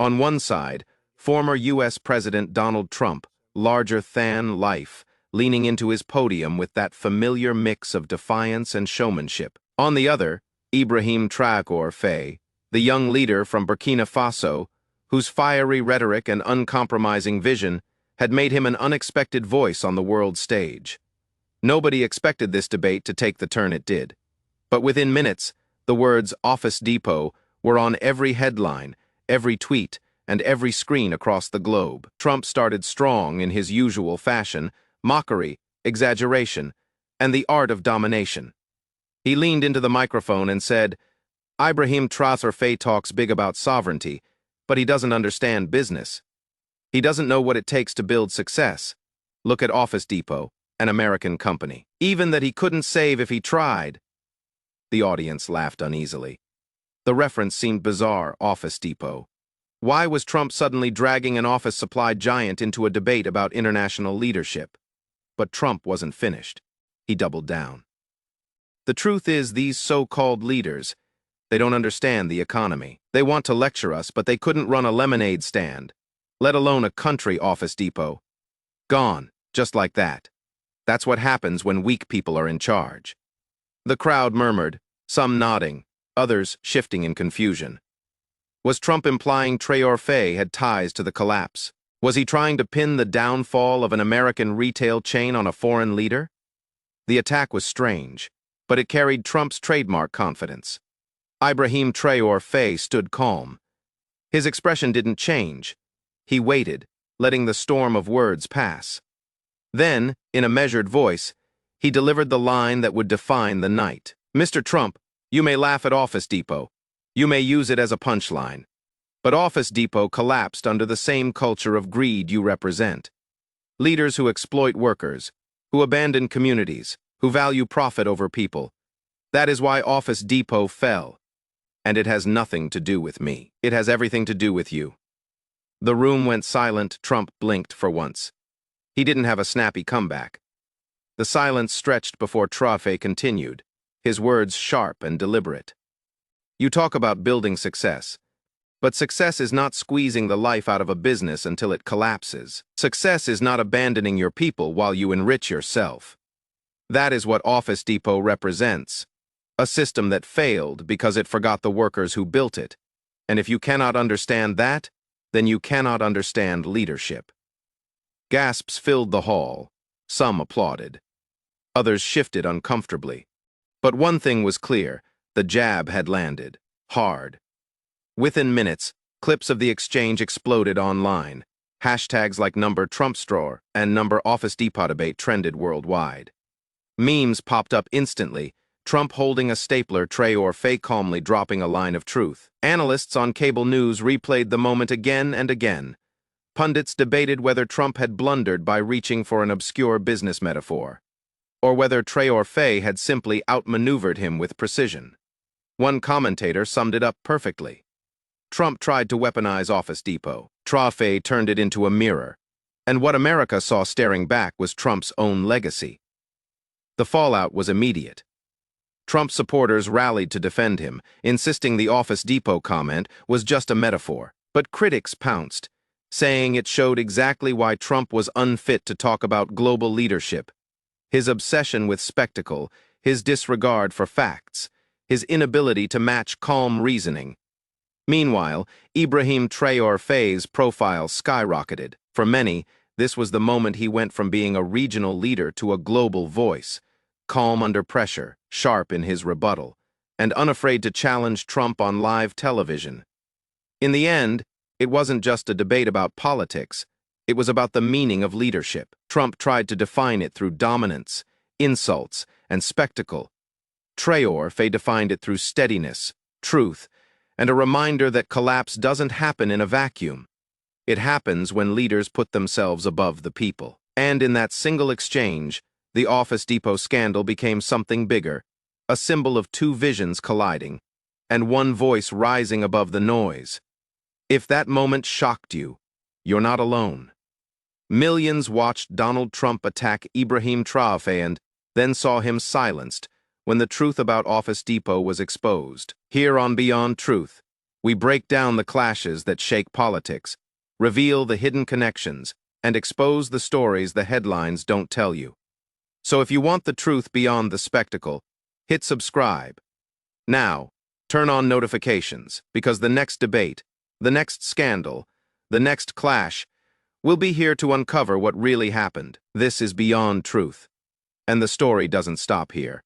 On one side, former U.S. President Donald Trump, larger than life, leaning into his podium with that familiar mix of defiance and showmanship. On the other, Ibrahim Traoré, the young leader from Burkina Faso, whose fiery rhetoric and uncompromising vision had made him an unexpected voice on the world stage. Nobody expected this debate to take the turn it did. But within minutes, the words "Office Depot" were on every headline, every tweet, and every screen across the globe. Trump started strong in his usual fashion: mockery, exaggeration, and the art of domination. He leaned into the microphone and said, "Ibrahim Traoré talks big about sovereignty, but he doesn't understand business. He doesn't know what it takes to build success. Look at Office Depot, an American company. Even that he couldn't save if he tried." The audience laughed uneasily. The reference seemed bizarre. Office Depot. Why was Trump suddenly dragging an office supply giant into a debate about international leadership? But Trump wasn't finished. He doubled down. "The truth is, these so-called leaders, they don't understand the economy. They want to lecture us, but they couldn't run a lemonade stand, let alone a country. Office Depot. Gone, just like that. That's what happens when weak people are in charge." The crowd murmured, some nodding, others shifting in confusion. Was Trump implying Traoré had ties to the collapse? Was he trying to pin the downfall of an American retail chain on a foreign leader? The attack was strange, but it carried Trump's trademark confidence. Ibrahim Traoré stood calm. His expression didn't change. He waited, letting the storm of words pass. Then, in a measured voice, he delivered the line that would define the night. "Mr. Trump, you may laugh at Office Depot. You may use it as a punchline. But Office Depot collapsed under the same culture of greed you represent. Leaders who exploit workers, who abandon communities, who value profit over people. That is why Office Depot fell. And it has nothing to do with me. It has everything to do with you." The room went silent. Trump blinked for once. He didn't have a snappy comeback. The silence stretched before Traoré continued, his words sharp and deliberate. "You talk about building success. But success is not squeezing the life out of a business until it collapses. Success is not abandoning your people while you enrich yourself. That is what Office Depot represents. A system that failed because it forgot the workers who built it. And if you cannot understand that, then you cannot understand leadership." Gasps filled the hall. Some applauded. Others shifted uncomfortably. But one thing was clear: the jab had landed. Hard. Within minutes, clips of the exchange exploded online. Hashtags like #TrumpStraw and #Office Depot debate trended worldwide. Memes popped up instantly, Trump holding a stapler, Traoré calmly dropping a line of truth. Analysts on cable news replayed the moment again and again. Pundits debated whether Trump had blundered by reaching for an obscure business metaphor, or whether Traoré had simply outmaneuvered him with precision. One commentator summed it up perfectly. Trump tried to weaponize Office Depot. Traoré turned it into a mirror. And what America saw staring back was Trump's own legacy. The fallout was immediate. Trump supporters rallied to defend him, insisting the Office Depot comment was just a metaphor. But critics pounced, saying it showed exactly why Trump was unfit to talk about global leadership. His obsession with spectacle, his disregard for facts, his inability to match calm reasoning. Meanwhile, Ibrahim Traoré's profile skyrocketed. For many, this was the moment he went from being a regional leader to a global voice, calm under pressure, sharp in his rebuttal, and unafraid to challenge Trump on live television. In the end, it wasn't just a debate about politics. It was about the meaning of leadership. Trump tried to define it through dominance, insults, and spectacle. Traoré defined it through steadiness, truth, and a reminder that collapse doesn't happen in a vacuum. It happens when leaders put themselves above the people. And in that single exchange, the Office Depot scandal became something bigger, a symbol of two visions colliding, and one voice rising above the noise. If that moment shocked you, you're not alone. Millions watched Donald Trump attack Ibrahim Traoré and then saw him silenced when the truth about Office Depot was exposed. Here on Beyond Truth, We break down the clashes that shake politics, reveal the hidden connections, and expose the stories the headlines don't tell you. So if you want the truth beyond the spectacle, hit subscribe. Now, turn on notifications, because the next debate, the next scandal, the next clash, we'll be here to uncover what really happened. This is Beyond Truth. And the story doesn't stop here.